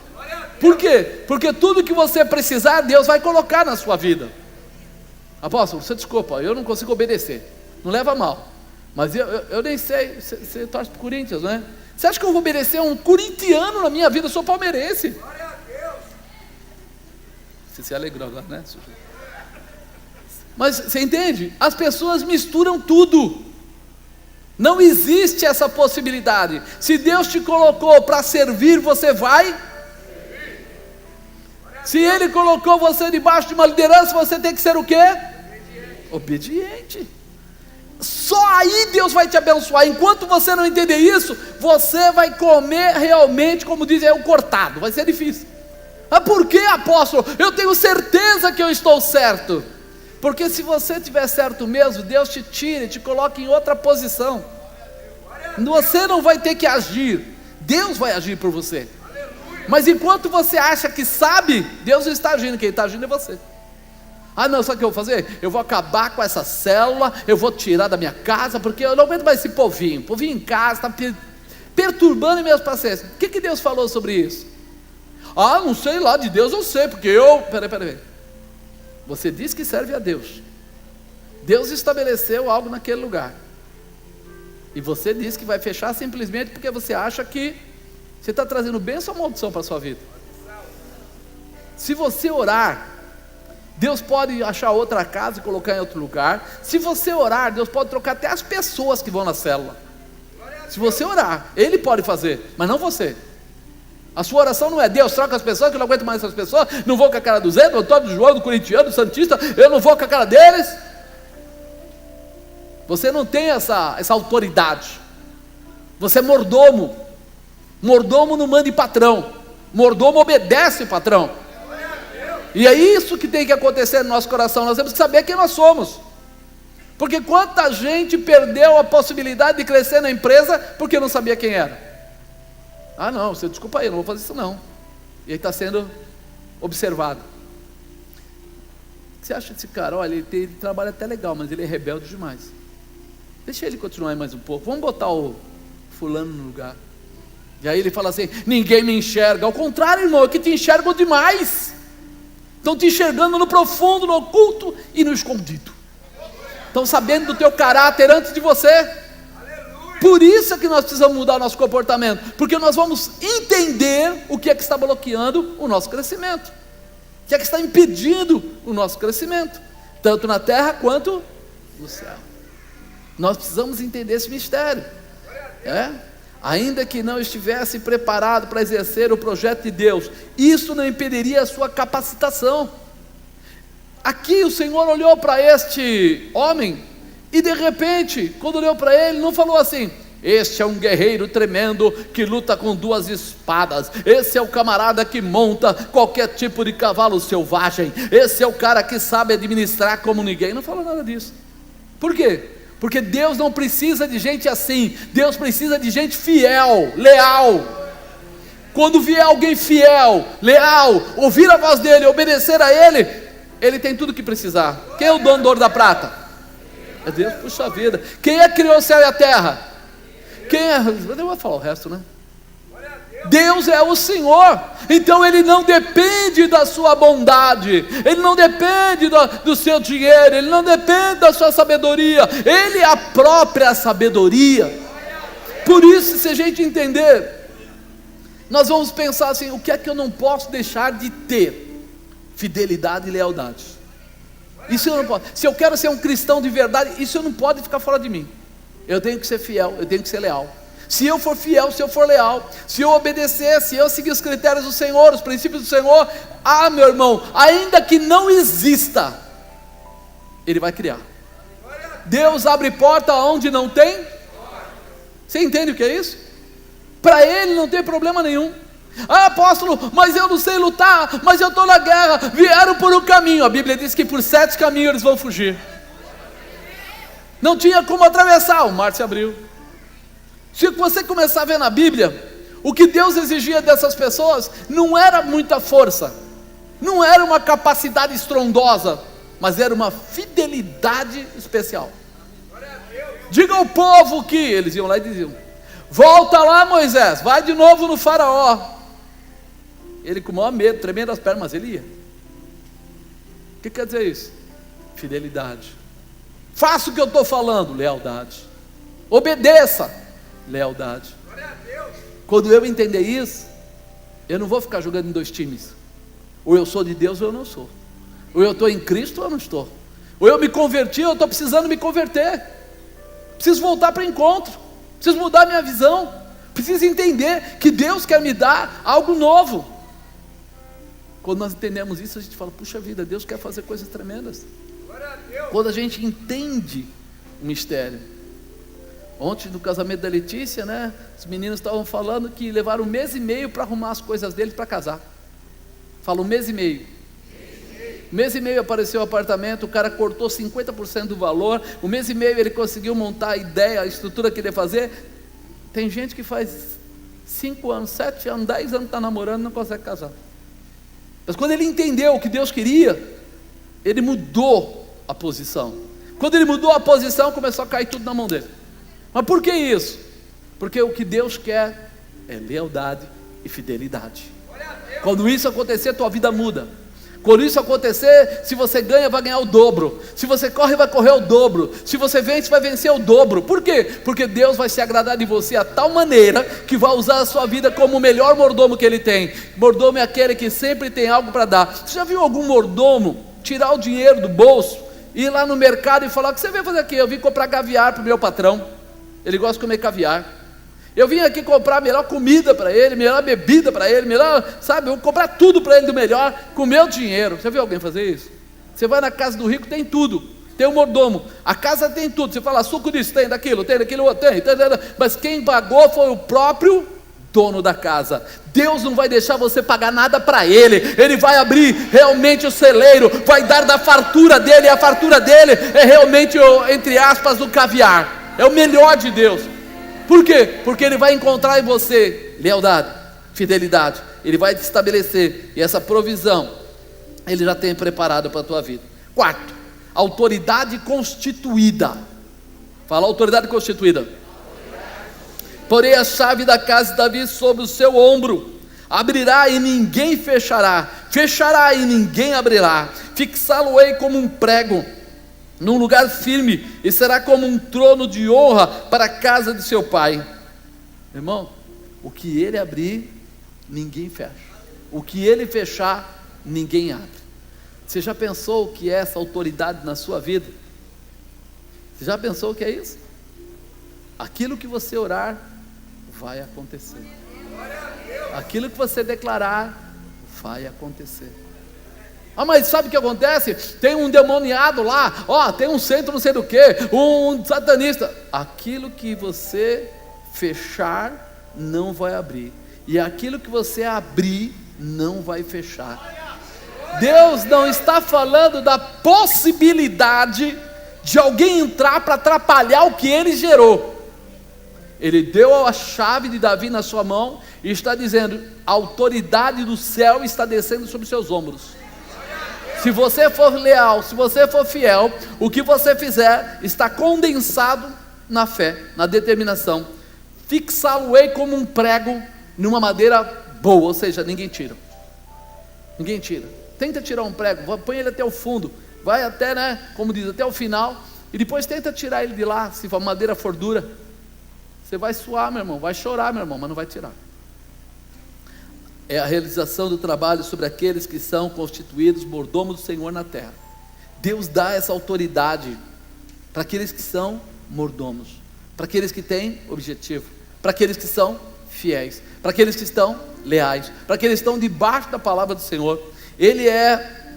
Por quê? Porque tudo que você precisar, Deus vai colocar na sua vida. Apóstolo, você desculpa, eu não consigo obedecer. Não leva mal. Mas eu nem sei, você torce para o Corinthians, não é? Você acha que eu vou obedecer a um corintiano na minha vida? Eu sou palmeirense. Você se alegrou agora, né? Mas você entende? As pessoas misturam tudo. Não existe essa possibilidade. Se Deus te colocou para servir, você vai. Se Ele colocou você debaixo de uma liderança, você tem que ser o quê? Obediente. Só aí Deus vai te abençoar. Enquanto você não entender isso, você vai comer realmente, como dizem, o cortado. Vai ser difícil. Ah, por que, apóstolo? Eu tenho certeza que eu estou certo. Porque se você tiver certo mesmo, Deus te tira e te coloca em outra posição. Você não vai ter que agir, Deus vai agir por você. Mas enquanto você acha que sabe, Deus não está agindo, quem está agindo é você. Ah não, sabe o que eu vou fazer? Eu vou acabar com essa célula, eu vou tirar da minha casa, porque eu não aguento mais esse povinho em casa, está perturbando minhas paciências. O que Deus falou sobre isso? Ah, não sei lá, de Deus eu sei, porque eu... Peraí. Você diz que serve a Deus. Deus estabeleceu algo naquele lugar. E você diz que vai fechar simplesmente porque você acha que você está trazendo bênção ou maldição para a sua vida. Se você orar, Deus pode achar outra casa e colocar em outro lugar. Se você orar, Deus pode trocar até as pessoas que vão na célula. Se você orar, Ele pode fazer, mas não você. A sua oração não é: Deus, troca as pessoas, que eu não aguento mais essas pessoas, não vou com a cara do Zé, do Antônio, do João, do Corintiano, do Santista, eu não vou com a cara deles. Você não tem essa autoridade. Você é mordomo. Mordomo não manda em patrão. Mordomo obedece o patrão. E é isso que tem que acontecer no nosso coração. Nós temos que saber quem nós somos. Porque quanta gente perdeu a possibilidade de crescer na empresa porque não sabia quem era. Ah não, você desculpa aí, eu não vou fazer isso não. E aí está sendo observado. O que você acha desse cara? Olha, ele trabalha até legal, mas ele é rebelde demais. Deixa ele continuar aí mais um pouco. Vamos botar o fulano no lugar. E aí ele fala assim: ninguém me enxerga. Ao contrário, irmão, é que te enxergam demais. Estão te enxergando no profundo, no oculto e no escondido. Estão sabendo do teu caráter antes de você. Por isso é que nós precisamos mudar o nosso comportamento, porque nós vamos entender o que é que está bloqueando o nosso crescimento, o que é que está impedindo o nosso crescimento, tanto na terra quanto no céu. Nós precisamos entender esse mistério. Ainda que não estivesse preparado para exercer o projeto de Deus, isso não impediria a sua capacitação. Aqui o Senhor olhou para este homem e de repente, quando olhou para ele, não falou assim: este é um guerreiro tremendo que luta com 2 espadas, esse é o camarada que monta qualquer tipo de cavalo selvagem, esse é o cara que sabe administrar como ninguém. Não falou nada disso. Por quê? Porque Deus não precisa de gente assim. Deus precisa de gente fiel, leal. Quando vier alguém fiel, leal, ouvir a voz dele, obedecer a ele, ele tem tudo o que precisar. Quem é o dono do ouro da prata? É Deus. Puxa vida. Quem é que criou o céu e a terra? Quem é? Eu vou falar o resto, né? Deus é o Senhor. Então Ele não depende da sua bondade, Ele não depende do seu dinheiro, Ele não depende da sua sabedoria, Ele é a própria sabedoria. Por isso, se a gente entender, nós vamos pensar assim: o que é que eu não posso deixar de ter? Fidelidade e lealdade. Isso eu não posso. Se eu quero ser um cristão de verdade, isso não pode ficar fora de mim. Eu tenho que ser fiel, eu tenho que ser leal. Se eu for fiel, se eu for leal, se eu obedecer, se eu seguir os critérios do Senhor, os princípios do Senhor, meu irmão, ainda que não exista, Ele vai criar. Deus abre porta onde não tem. Você entende o que é isso? Para Ele não tem problema nenhum. Ah, apóstolo, mas eu não sei lutar, mas eu estou na guerra. Vieram por um caminho, a Bíblia diz que por 7 caminhos eles vão fugir. Não tinha como atravessar, o mar se abriu. Se você começar a ver na Bíblia, o que Deus exigia dessas pessoas não era muita força, não era uma capacidade estrondosa, mas era uma fidelidade especial. Diga ao povo que, eles iam lá e diziam: volta lá, Moisés, vai de novo no faraó. Ele com o maior medo, tremendo as pernas, mas ele ia. O que quer dizer isso? Fidelidade. Faça o que eu estou falando, lealdade. Obedeça, lealdade. Quando eu entender isso, eu não vou ficar jogando em 2 times. Ou eu sou de Deus ou eu não sou. Ou eu estou em Cristo ou eu não estou. Ou eu me converti ou eu estou precisando me converter. Preciso voltar para o encontro. Preciso mudar minha visão. Preciso entender que Deus quer me dar algo novo. Quando nós entendemos isso, a gente fala: puxa vida, Deus quer fazer coisas tremendas. Quando a gente entende o mistério. Ontem no casamento da Letícia, né, os meninos estavam falando que levaram 1 mês e meio para arrumar as coisas deles para casar. Fala 1 mês e meio. mês e meio apareceu o apartamento, o cara cortou 50% do valor, um mês e meio ele conseguiu montar a ideia, a estrutura que ele ia fazer. Tem gente que faz 5 anos, 7 anos, 10 anos que está namorando e não consegue casar. Mas quando ele entendeu o que Deus queria, ele mudou a posição. Quando ele mudou a posição, começou a cair tudo na mão dele. Mas por que isso? Porque o que Deus quer é lealdade e fidelidade. Quando isso acontecer, tua vida muda. Quando isso acontecer, se você ganha, vai ganhar o dobro. Se você corre, vai correr o dobro. Se você vence, vai vencer o dobro. Por quê? Porque Deus vai se agradar de você a tal maneira que vai usar a sua vida como o melhor mordomo que Ele tem. Mordomo é aquele que sempre tem algo para dar. Você já viu algum mordomo tirar o dinheiro do bolso, ir lá no mercado e falar: o que você veio fazer aqui? Eu vim comprar caviar para o meu patrão. Ele gosta de comer caviar. Eu vim aqui comprar a melhor comida para ele, melhor bebida para ele, melhor, sabe, eu vou comprar tudo para ele do melhor, com o meu dinheiro. Você viu alguém fazer isso? Você vai na casa do rico, tem tudo, tem um mordomo, a casa tem tudo, você fala: suco disso, tem daquilo outro, tem, mas quem pagou foi o próprio dono da casa. Deus não vai deixar você pagar nada para Ele, Ele vai abrir realmente o celeiro, vai dar da fartura dele, e a fartura dele é realmente, entre aspas, o caviar, é o melhor de Deus. Por quê? Porque Ele vai encontrar em você lealdade, fidelidade, Ele vai te estabelecer, e essa provisão Ele já tem preparado para a tua vida. Quarto, autoridade constituída. Fala: autoridade constituída. Porém a chave da casa de Davi sobre o seu ombro, abrirá e ninguém fechará, fechará e ninguém abrirá, fixá-lo-ei como um prego num lugar firme, e será como um trono de honra para a casa de seu pai. Irmão, o que Ele abrir, ninguém fecha. O que Ele fechar, ninguém abre. Você já pensou o que é essa autoridade na sua vida? Você já pensou o que é isso? Aquilo que você orar, vai acontecer. Aquilo que você declarar, vai acontecer. Ah, mas sabe o que acontece? Tem um demoniado lá, tem um centro não sei do que, um satanista. Aquilo que você fechar, não vai abrir, e aquilo que você abrir, não vai fechar. Deus não está falando da possibilidade de alguém entrar para atrapalhar o que Ele gerou. Ele deu a chave de Davi na sua mão, e está dizendo: a autoridade do céu está descendo sobre os seus ombros. Se você for leal, se você for fiel, o que você fizer está condensado na fé, na determinação. Fixá-lo-ei como um prego numa madeira boa, ou seja, ninguém tira. Ninguém tira. Tenta tirar um prego, põe ele até o fundo, vai até, como diz, até o final, e depois tenta tirar ele de lá. Se a madeira for dura, você vai suar, meu irmão, vai chorar, meu irmão, mas não vai tirar. É a realização do trabalho sobre aqueles que são constituídos mordomos do Senhor na terra. Deus dá essa autoridade para aqueles que são mordomos, para aqueles que têm objetivo, para aqueles que são fiéis, para aqueles que estão leais, para aqueles que estão debaixo da palavra do Senhor. Ele é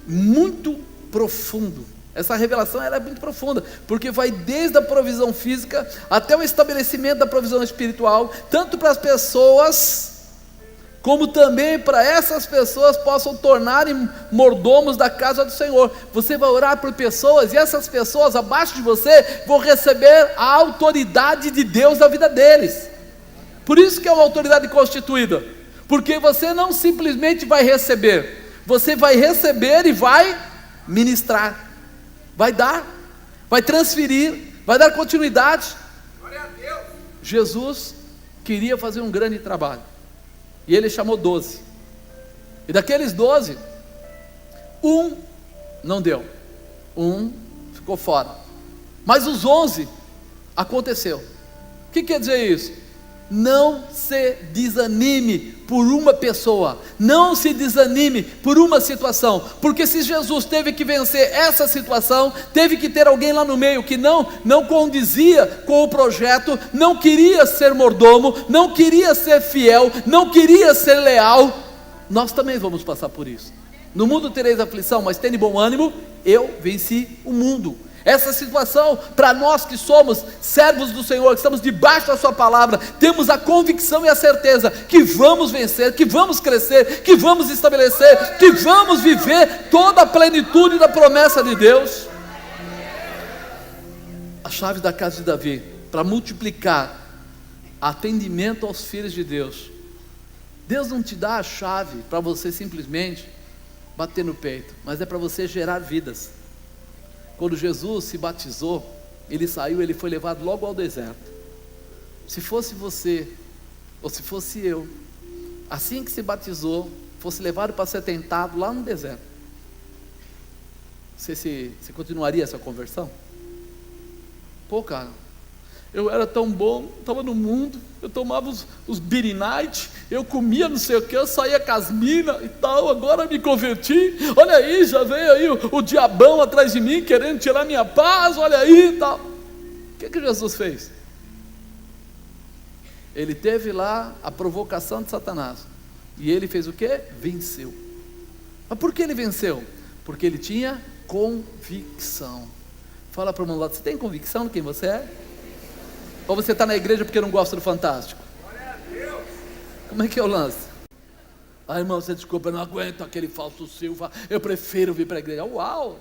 muito profundo. Essa revelação ela é muito profunda, porque vai desde a provisão física até o estabelecimento da provisão espiritual, tanto para as pessoas, como também para essas pessoas possam tornarem mordomos da casa do Senhor. Você vai orar por pessoas, e essas pessoas abaixo de você vão receber a autoridade de Deus na vida deles. Por isso que é uma autoridade constituída, porque você não simplesmente vai receber, você vai receber e vai ministrar, vai dar, vai transferir, vai dar continuidade. Glória a Deus. Jesus queria fazer um grande trabalho, e Ele chamou 12, e daqueles 12, um não deu, um ficou fora, mas os 11 aconteceu. O que quer dizer isso? Não se desanime por uma pessoa, não se desanime por uma situação, porque se Jesus teve que vencer essa situação, teve que ter alguém lá no meio que não condizia com o projeto, não queria ser mordomo, não queria ser fiel, não queria ser leal. Nós também vamos passar por isso. No mundo tereis aflição, mas tende bom ânimo, eu venci o mundo. essa situação, para nós que somos servos do Senhor, que estamos debaixo da sua palavra, temos a convicção e a certeza que vamos vencer, que vamos crescer, que vamos estabelecer, que vamos viver toda a plenitude da promessa de Deus. A chave da casa de Davi, para multiplicar atendimento aos filhos de Deus. Deus não te dá a chave para você simplesmente bater no peito, mas é para você gerar vidas. Quando Jesus se batizou, ele saiu, ele foi levado logo ao deserto. Se fosse você, ou se fosse eu, assim que se batizou, fosse levado para ser tentado lá no deserto, você continuaria essa conversão? Pô, cara, eu era tão bom, estava no mundo, eu tomava os Beer Night, eu comia não sei o que, eu saía com as minas e tal, agora me converti, olha aí, já veio aí o diabão atrás de mim, querendo tirar minha paz, olha aí e tal. O que Jesus fez? Ele teve lá a provocação de Satanás, e ele fez o quê? Venceu. Mas por que ele venceu? Porque ele tinha convicção. Fala para o irmão lá, você tem convicção de quem você é? Ou você está na igreja porque não gosta do Fantástico? Como é que é o lance? Ah, irmão, você desculpa, eu não aguento aquele falso Silva, eu prefiro vir para a igreja. Uau!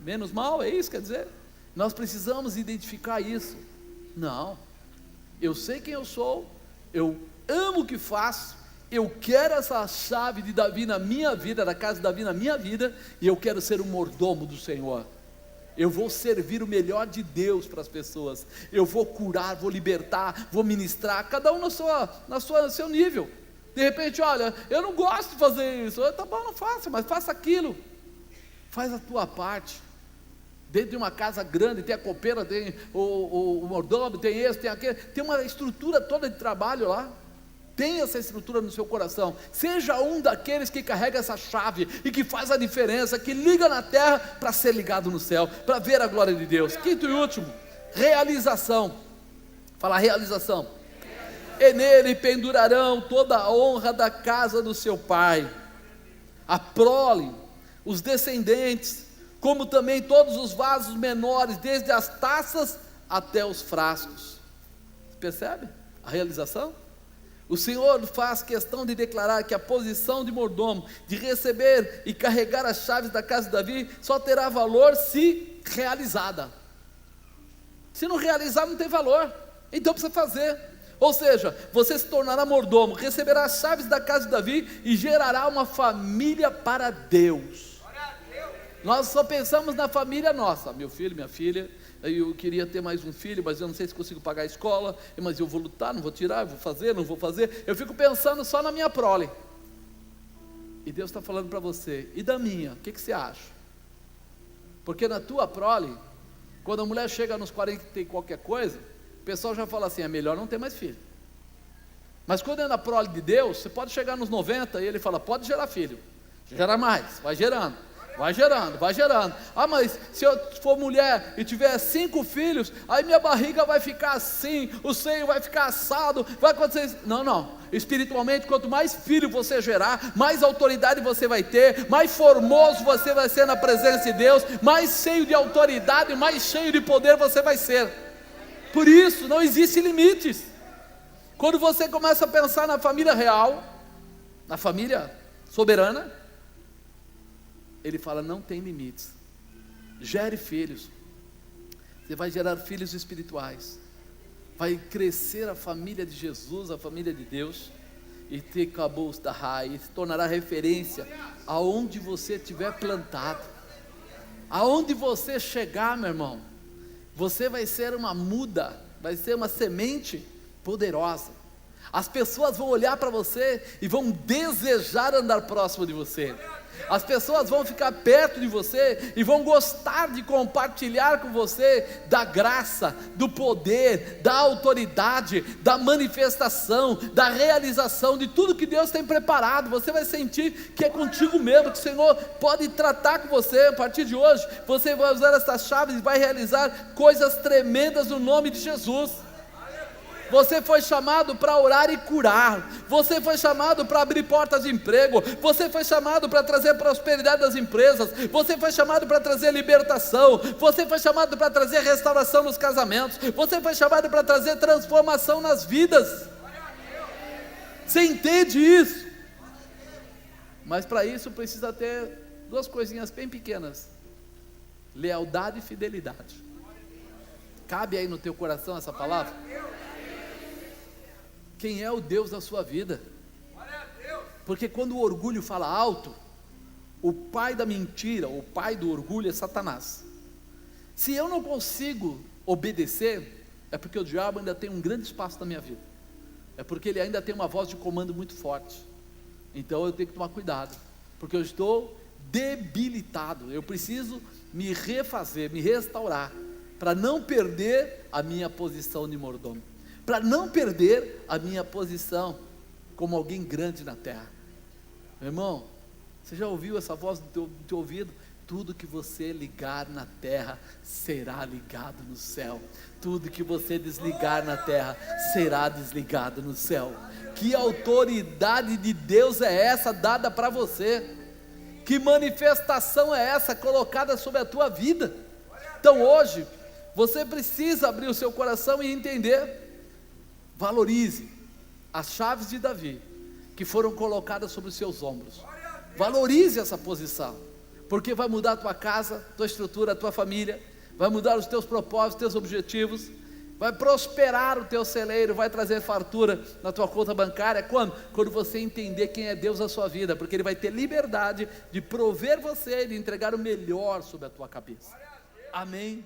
Menos mal, é isso, quer dizer? Nós precisamos identificar isso. Não, eu sei quem eu sou, eu amo o que faço, eu quero essa chave de Davi na minha vida, da casa de Davi na minha vida, e eu quero ser um mordomo do Senhor. Eu vou servir o melhor de Deus para as pessoas. Eu vou curar, vou libertar, vou ministrar, cada um no seu nível. De repente, olha, eu não gosto de fazer isso. Tá bom, não faça, mas faça aquilo. Faz a tua parte. Dentro de uma casa grande, tem a copeira, tem o mordomo, tem esse, tem aquele. Tem uma estrutura toda de trabalho lá. Tenha essa estrutura no seu coração. Seja um daqueles que carrega essa chave e que faz a diferença, que liga na terra para ser ligado no céu, para ver a glória de Deus. Quinto e último, realização. Fala realização. E nele pendurarão toda a honra da casa do seu pai, a prole, os descendentes, como também todos os vasos menores, desde as taças até os frascos. Percebe a realização? O Senhor faz questão de declarar que a posição de mordomo, de receber e carregar as chaves da casa de Davi, só terá valor se realizada. Se não realizar, não tem valor, então precisa fazer. Ou seja, você se tornará mordomo, receberá as chaves da casa de Davi e gerará uma família para Deus. Nós só pensamos na família nossa, meu filho, minha filha. Eu queria ter mais um filho, mas eu não sei se consigo pagar a escola, mas eu vou lutar, não vou tirar, eu vou fazer, não vou fazer. Eu fico pensando só na minha prole. E Deus está falando para você, e da minha, o que você acha? Porque na tua prole, quando a mulher chega nos 40 e tem qualquer coisa, o pessoal já fala assim, é melhor não ter mais filho. Mas quando é na prole de Deus, você pode chegar nos 90 e ele fala, pode gerar filho, gera mais, vai gerando. Vai gerando, vai gerando. Ah, mas se eu for mulher e tiver 5 filhos, aí minha barriga vai ficar assim, o seio vai ficar assado, vai acontecer isso. Não, não. Espiritualmente, quanto mais filho você gerar, mais autoridade você vai ter, mais formoso você vai ser na presença de Deus, mais cheio de autoridade, mais cheio de poder você vai ser. Por isso, não existe limites. Quando você começa a pensar na família real, na família soberana, ele fala, não tem limites. Gere filhos. Você vai gerar filhos espirituais. Vai crescer a família de Jesus, a família de Deus. E te acabou da raiz, se tornará referência aonde você estiver plantado. Aonde você chegar, meu irmão, você vai ser uma muda, vai ser uma semente poderosa. As pessoas vão olhar para você e vão desejar andar próximo de você. As pessoas vão ficar perto de você e vão gostar de compartilhar com você da graça, do poder, da autoridade, da manifestação, da realização de tudo que Deus tem preparado. Você vai sentir que é contigo mesmo, que o Senhor pode tratar com você. A partir de hoje, você vai usar essas chaves e vai realizar coisas tremendas no nome de Jesus. Você foi chamado para orar e curar. Você foi chamado para abrir portas de emprego. Você foi chamado para trazer prosperidade das empresas. Você foi chamado para trazer libertação. Você foi chamado para trazer restauração nos casamentos. Você foi chamado para trazer transformação nas vidas. Você entende isso? Mas para isso precisa ter duas coisinhas bem pequenas: lealdade e fidelidade. Cabe aí no teu coração essa palavra? Quem é o Deus da sua vida? Porque quando o orgulho fala alto, o pai da mentira, o pai do orgulho é Satanás. Se eu não consigo obedecer, é porque o diabo ainda tem um grande espaço na minha vida. É porque ele ainda tem uma voz de comando muito forte. Então eu tenho que tomar cuidado, porque eu estou debilitado. Eu preciso me refazer, me restaurar, para não perder a minha posição de mordomo, para não perder a minha posição como alguém grande na terra. Meu irmão, você já ouviu essa voz do teu ouvido? Tudo que você ligar na terra será ligado no céu. Tudo que você desligar na terra será desligado no céu. Que autoridade de Deus é essa dada para você? Que manifestação é essa colocada sobre a tua vida? Então hoje você precisa abrir o seu coração e entender. Valorize as chaves de Davi que foram colocadas sobre os seus ombros. Valorize essa posição, porque vai mudar a tua casa, tua estrutura, a tua família, vai mudar os teus propósitos, os teus objetivos, vai prosperar o teu celeiro, vai trazer fartura na tua conta bancária. Quando? Quando você entender quem é Deus na sua vida, porque Ele vai ter liberdade de prover você, de entregar o melhor sobre a tua cabeça. Amém?